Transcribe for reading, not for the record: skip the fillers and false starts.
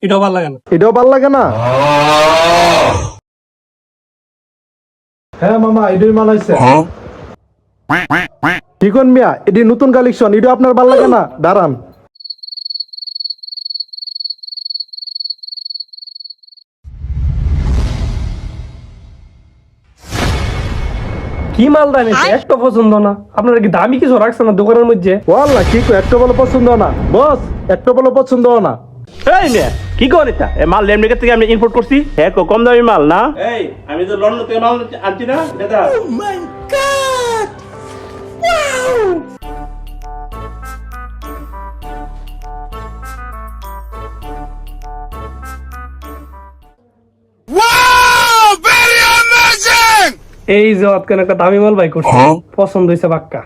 এটাও ভালো লাগে না। এটাও ভাল লাগে না। হ্যাঁ মামা, এটাই মাল হয়েছে। কি কোন মিয়া, এটি নতুন কালেকশন, এটা আপনার ভাল লাগে না? দাঁড়ান। কি মাল দাম এসে একটা পছন্দ না? আপনারা কি দামি কিছু রাখছেন না দোকানের মধ্যে? ওয়াল্লাহ কি কো, একটা বলো পছন্দ না বস, একটা বলো পছন্দ না। এই মিয়া কি করেন এটা? এই মাল আমেরিকা থেকে আমি ইম্পোর্ট করছি। হ্যাঁ কম দামি মাল না। এই আমি তো লন্ডন থেকে মাল আনছি না দাদা। এই যে আজকে একটা দামি মাল বাই করছি, পছন্দ হয়েছে বাক্কা।